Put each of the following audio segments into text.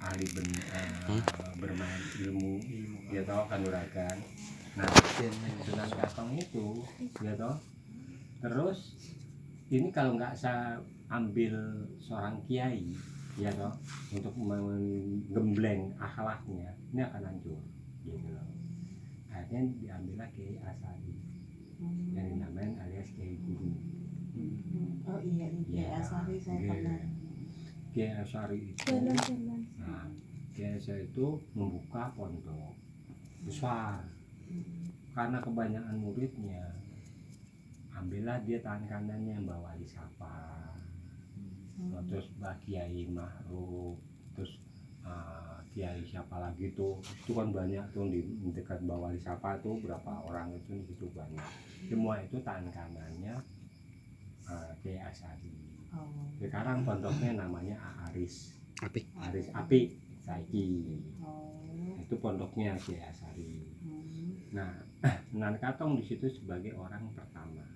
ahli bermain ilmu, ya toh kanuragan. Nah, Sunan Katong itu, ya toh. Terus ini kalau nggak saya ambil seorang kiai, ya toh, untuk menggembleng akhlaknya, ini akan hancur, gitu loh. Akhirnya diambillah Kiai Asari, yang dinamain alias Kiai Guru. Oh iya, Kiai Asari saya pernah. Kiai Asari itu, nah, Kiai Asari itu membuka pondok besar. Karena kebanyakan muridnya, ambillah dia tangan kanannya Mbak Wali Sapa, terus Mbak Kiai Ma'ruf, terus Kiai siapa lagi tuh, itu kan banyak tuh di dekat Mbak Wali Sapa tuh berapa orang itu gitu banyak. Semua itu tangan kanannya Kiai Asari. Sekarang pondoknya namanya Aris Api Saiki. Itu pondoknya Kiai Asari. Nah, Sunan Katong di situ sebagai orang pertama.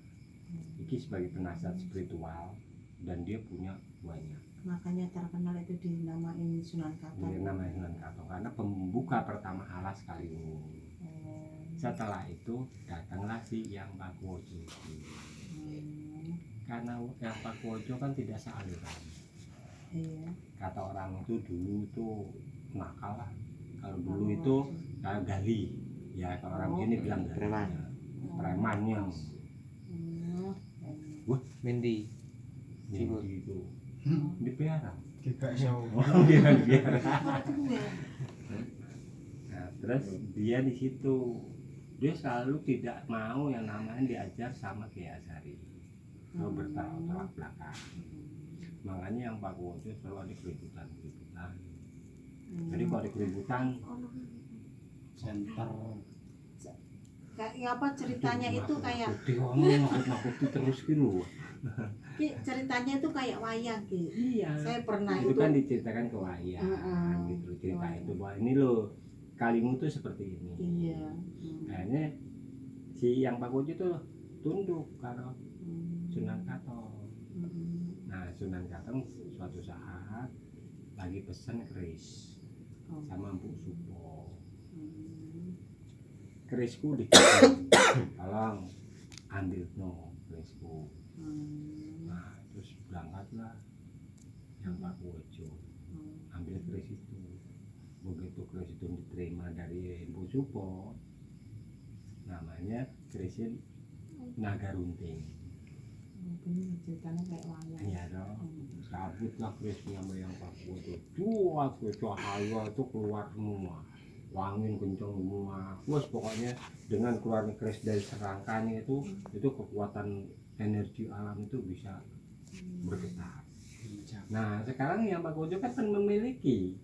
Iki sebagai penasihat spiritual dan dia punya banyak. Makanya terkenal itu dinamain Sunan Katong. Dinamain Sunan Katong karena pembuka pertama alas kali ini. Setelah itu datanglah si Yang Pakuwojo. Karena Yang Pakuwojo kan tidak sealiran. Iya. Kata orang itu dulu tuh nakal lah. Kalau dulu itu gali. Ya kalau orang ini bilang premannya. Wah, Mendi itu dipelihara. Nah, terus dia di situ dia selalu tidak mau yang namanya diajar sama Kiai Asari. Selalu bertolak belakang. Makanya Yang Pakuwojo selalu ada keributan. Jadi kalau ada keributan center kayak apa ceritanya itu kayak nakut-nakuti terus gitu. Ceritanya itu kayak wayang gitu. Iya. Saya pernah itu kan diceritakan ke wayang gitu cerita itu bahwa ini loh kalimu tuh seperti ini. Iya. Akhirnya si Yang Pakuwojo tuh tunduk karena Sunan Katong. Nah, Sunan Katong suatu saat lagi pesen keris sama Mbok Supo. Kerisku dikasih, tolong ambil no kerisku. Nah, terus berangkatlah Yang Pakuwojo ambil keris itu. Begitu keris itu diterima dari Mbok Supo, namanya kerisnya Naga Runting. Ceritanya kayak wayang. Iya dong. Sabutlah kerisnya sama Yang Pakuwojo. Dua cahaya itu keluar semua. Angin kencang semua. Terus pokoknya dengan keluarnya keris dari serangkanya itu kekuatan energi alam itu bisa bergetar. Nah, sekarang Yang Pakuwojo kan memiliki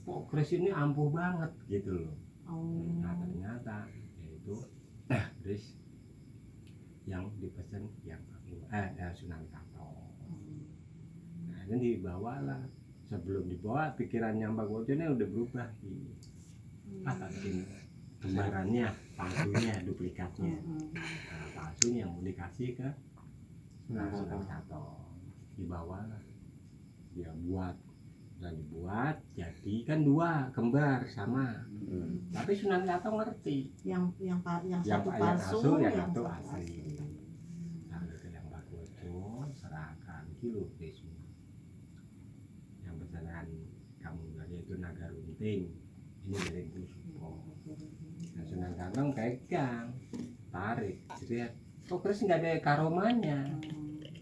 keris ini ampuh banget gitu loh. Nah, ternyata yaitu keris yang dipesan Sunan Katong. Nah, ini dibawalah. Sebelum dibawa pikiran Yang Pakuwojo ini udah berubah sih. Ini kembarannya, palsunya, duplikatnya. Nah, palsunya yang mau dikasih ke Sunan Katong. Dibawalah. Dia buat dan dibuat jadi kan dua kembar sama. Tapi Sunan Katong ngerti. Yang satu palsu, yang satu asli. Yang Pakuwojo serahkan kilo kerismu. Yang pesanan kamu yaitu Naga Runting. Ini dari Mbok Supo. Nah, Sunan Katong pegang, tarik, jadi kok keris nggak ada karomanya.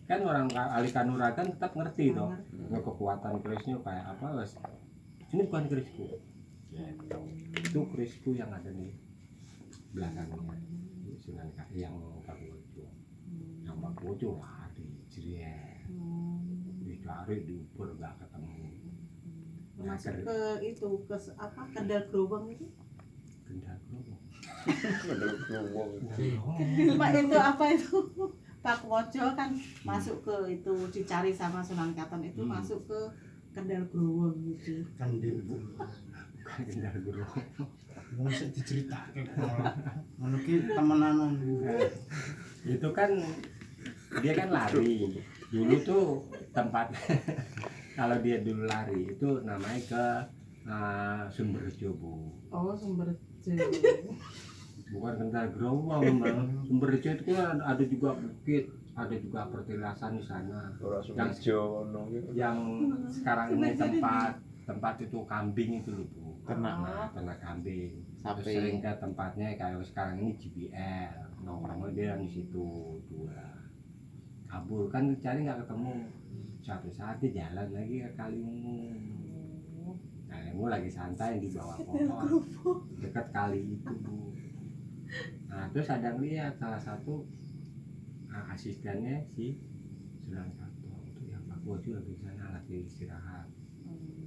Kan orang ahli kanuragan tetap ngerti toh, kekuatan kerisnya kayak apa wes. Ini bukan kerisku. Itu kerisku yang ada di belakangnya. Sunan Katong yang Pakuwojo. Yang Pakuwojo lari, jeriet. Dicari diukur nggak ketemu. Masuk ke itu ke apa Kendal Growong itu? Kendal Growong. Pak itu apa itu? Pakuwojo kan masuk ke itu dicari sama Sunan Katong itu masuk ke Kendal Growong gitu. Kendal Growong. Masa diceritakan ngono ki temenanan. Itu kan dia kan lari. Dulu tuh tempat kalau dia dulu lari itu namanya ke Sumberjo Bu, Oh, Sumberjo. bukan Kendal Growong Bang. Sumberjo itu kan ada juga bukit, ada juga pertilasan di sana. Ora Sumirjo ngono ki. Yang sekarang ini tempat itu kambing itu loh Bu. Ternak. Nah, ternak kambing. Terus Sapi. sering ke tempatnya kayak sekarang ini JBL, nongkrongnya dia di situ dua. Kabur kan cari nggak ketemu. Suatu saat dia jalan lagi ke Kaliungu. Kaliungu lagi santai di bawah pohon dekat kali itu Bu. Nah terus ada lihat salah satu asistennya si Sunan Katong itu yang Pak Wojo lagi di sana lagi istirahat.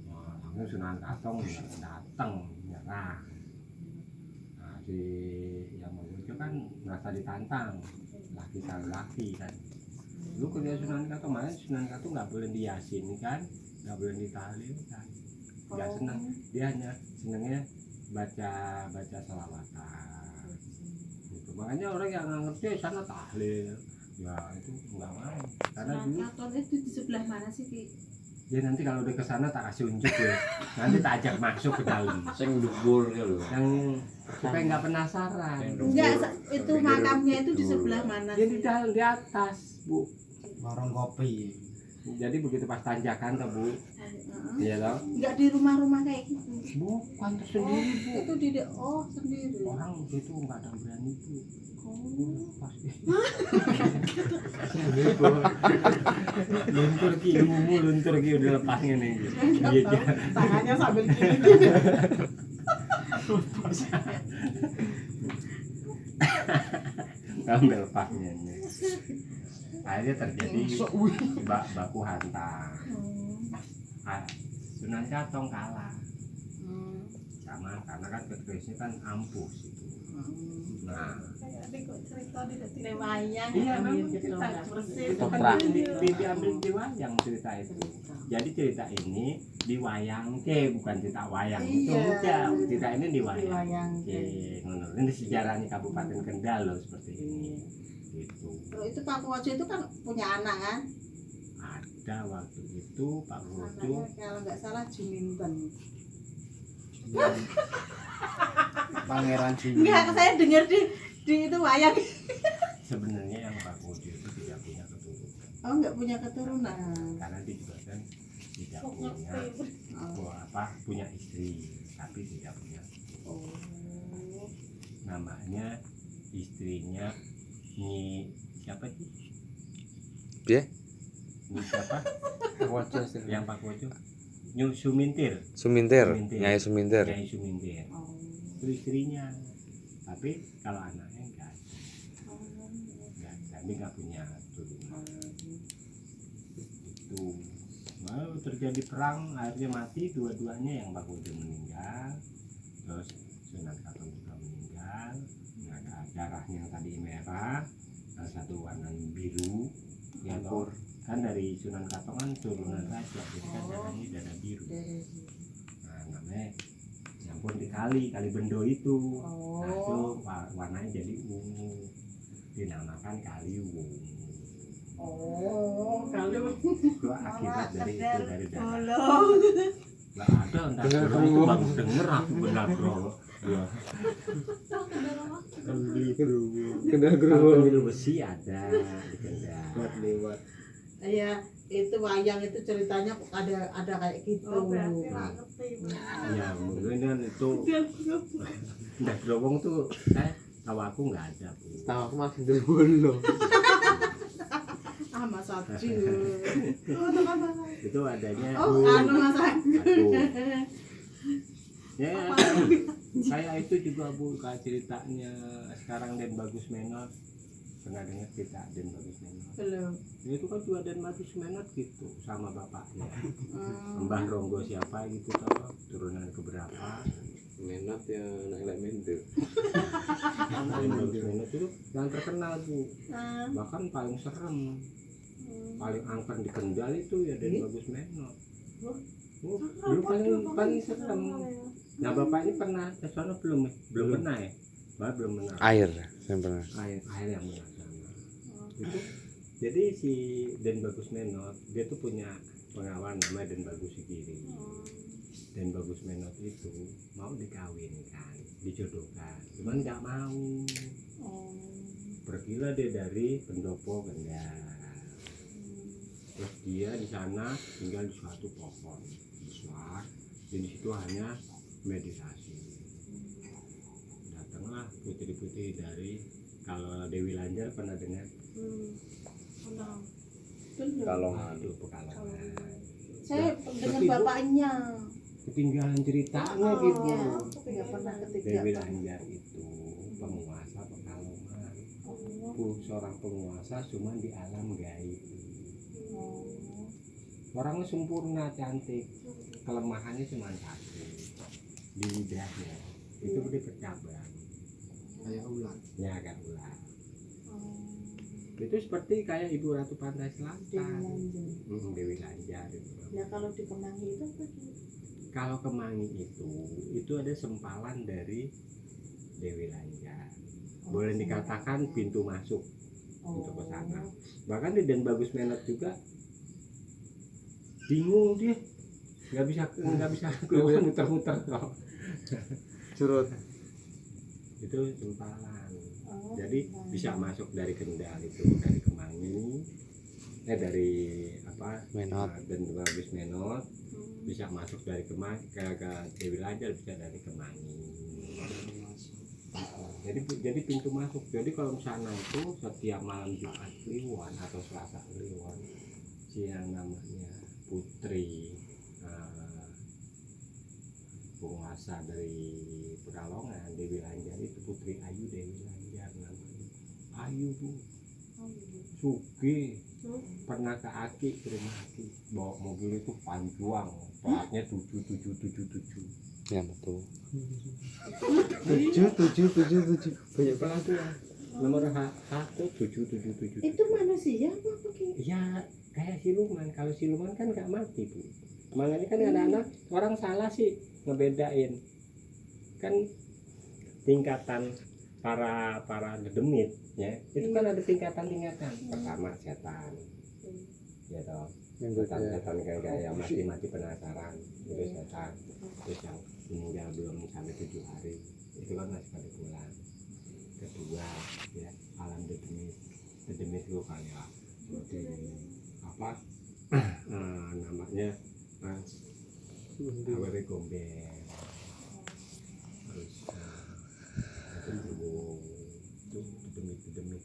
Wah, langsung Sunan Katong datang nyerang. Nah si yang Pak Wojo kan merasa ditantang laki sama laki kan. Lu kerja Sunan Katong mana Sunan Katong nggak boleh diyasin kan, nggak boleh ditahlil kan. Nggak senang, dia hanya senangnya baca selawatan. Gitu. Makanya orang yang nggak ngerti sana tahlil, ya itu nggak main. Karena Sunan dulu Katon itu di sebelah mana sih Ki? ya nanti kalau udah kesana tak kasih unjuk ya, nanti tak ajak masuk ke dalam. Sing dhuwur ya lho. Yang supaya nggak penasaran. Enggak, itu makamnya itu di sebelah mana Dia sih? di dalam di atas Bu. warung kopi. Jadi begitu pas tanjakan tuh Bu, Heeh. iya toh. Enggak di rumah-rumah kayak gitu. Bukan tersendiri Bu. Itu sendiri. Orang itu nggak ada yang berani Bu. Oh. Pasti. Luntur ki ilmumu luntur ki udah lepas nih. Iya. Tangannya sambil gini. Ngambil pasnya nih. Akhirnya terjadi baku hantam. Sunan Katong kalah sama karena kan kerisnya kan ampuh itu. Nah, Wayang iya ambil memang gitu. cerita Nggak bersih. itu kan Toprak. diambil di wayang cerita itu. Jadi cerita ini diwayangke bukan cerita wayang itu Iya. bukan cerita ini Diwayangke. diwayangke. Ngono. Ini sejarahnya Kabupaten Kendal loh seperti ini. Gitu. Terus itu Pak Wojo itu kan punya anak kan? Ada waktu itu Pak Wojo Anaknya kalau nggak salah Juminten. Pangeran Jimmy. Enggak, saya dengar di itu wayang. sebenarnya yang Pak Wojo itu tidak punya keturunan Oh, nggak punya keturunan. karena dia juga kan tidak punya Oh. punya istri tapi tidak punya Oh. namanya istrinya siapa sih? Piye? Nyi siapa? Wajo sing Yang Pak Wojo? Nyu Sumintir. Sumintir, Sumintir. Nyai Sumintir. Nyai Sumintir. Oh. Itu istrinya. Tapi kalau anaknya enggak ada. Enggak ada. Dia enggak punya turunan. Itu. Lalu terjadi perang, akhirnya mati dua-duanya yang Pak Wojo meninggal. Terus Sunan Katong juga meninggal. Nah, darahnya yang tadi merah, yang satu warna biru, ya toh. Kan dari Sunan Katong kan turunan raja, jadi kan darahnya darah biru. Nah, namanya nyampur di kali Bendo itu. Nah, itu warnanya jadi ungu. Dinamakan Kaliwung. Oh, kalau Itu akibat dari itu dari darah. bolong. Nggak ada entar orang itu baru denger aku benar bro. Ya. Kendal Kalau pemilu besi ada di Kendal. lewat. Iya, itu wayang itu ceritanya ada kayak gitu. Ya mungkin kan itu ndak growong tuh tahu aku nggak ada Bu. Tahu aku masih dulu. Ah, Mas Abju. Itu adanya Oh, anu Mas Abju. aku. Ya kayak itu juga Bu kayak ceritanya sekarang Den Bagus Menot. Pernah dengar cerita Den Bagus Menot? Belum. Itu kan juga Den Bagus Menot gitu sama bapaknya. Hmm. Mbah Ronggo siapa gitu toh turunan keberapa. Menot ya nek mendel. Den Bagus Menot itu yang terkenal Bu. Ah, Bahkan paling serem, paling angker di Kendal itu ya Den Bagus Menot. Oh, dulu paling serem. Nah bapaknya pernah ke sana belum pernah ya? Bapak belum pernah. Air, saya pernah. Air yang pernah sana. Itu jadi si Den Bagus Menot dia tuh punya pengawal namanya Den Bagus Sikiri. Dan Bagus Menot itu mau dikawinkan, dijodohkan, cuman nggak mau. Oh. Pergilah dia dari pendopo Kendal. Terus dia di sana tinggal di suatu pohon besar, dan di situ hanya meditasi. Datanglah putri-putri dari, kalau Dewi Lanjar pernah dengar? Kenal. Bener. Kalau Itu Pekalongan. Saya Nah, dengan tapi bapaknya. Ketinggalan ceritanya Oh, gitu. ya. Nggak pernah ketiga. Dewi Lanjar itu penguasa Pekalongan. Oh. Seorang penguasa cuma di alam gaib. Oh. Orangnya sempurna, cantik, kelemahannya cuma satu, di lidahnya itu dia bercabang, Kayak ular. ya kan ular. Oh. Itu seperti kayak Ibu Ratu Pantai Dewi Selatan. Lanjar. Dewi Lanjar itu. Nah kalau di Kemangi itu apa sih? Kalau Kemangi itu ada sempalan dari Dewi Lanjar. Boleh dikatakan pintu masuk untuk ke sana. Bahkan di Den Bagus Menot juga bingung dia, nggak bisa keluar, muter-muter kok. Curut. Itu sempalan. Oh, Jadi sempalan. bisa masuk dari Kendal itu, dari Kemangi, dari apa? Menot. Den Bagus Menot, Hmm. bisa masuk dari Kemangi ke Dewi Lanjar, bisa dari Kemangi. Jadi pintu masuk. Jadi kalau misalnya itu setiap malam Jumat Kliwon atau Selasa Kliwon, si yang namanya putri penguasa dari Pekalongan, Dewi Lanjar itu Putri Ayu Dewi Lanjar namanya. Ayu bu, Oh, gitu. sugih, pernah ke Aki, ke rumah Aki, bawa mobil itu panjuang, platnya 7777. Ya betul. 7. Banyak Pelan tuh ya. Nomor H1 777. Itu manusia apa pakai? Iya, kayak siluman. Kalau siluman kan nggak mati bu. Makanya kan anak-anak orang salah sih ngebedain. Kan tingkatan para dedemit ya. Itu kan ada tingkatan-tingkatan. Pertama setan. Ya toh. Yang Setan kayak yang mati penasaran. Itu setan. Terus yang meninggal belum sampai 7 hari. Itu kan masih pada pulang. Kedua ya alam dedemit itu kayak seperti apa namanya awet gombel, terus cenderung itu dedemit.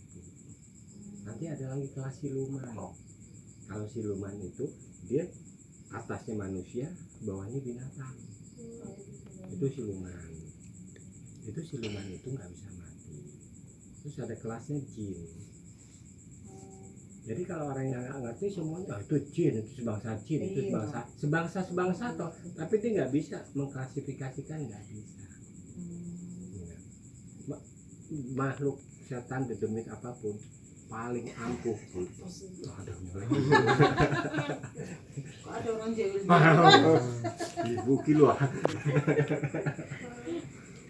Nanti ada lagi kelas siluman. Kalau siluman itu dia atasnya manusia, bawahnya binatang. Itu siluman. Itu siluman itu nggak bisa mati. Terus ada kelasnya jin. Jadi kalau orang yang nggak ngerti semuanya itu jin, itu sebangsa jin, itu sebangsa toh, tapi dia nggak bisa mengklasifikasikan, nggak bisa. Ya. Makhluk setan dedemit apapun paling ampuh. Ada Kok ada orang jahil? Ibu kilo.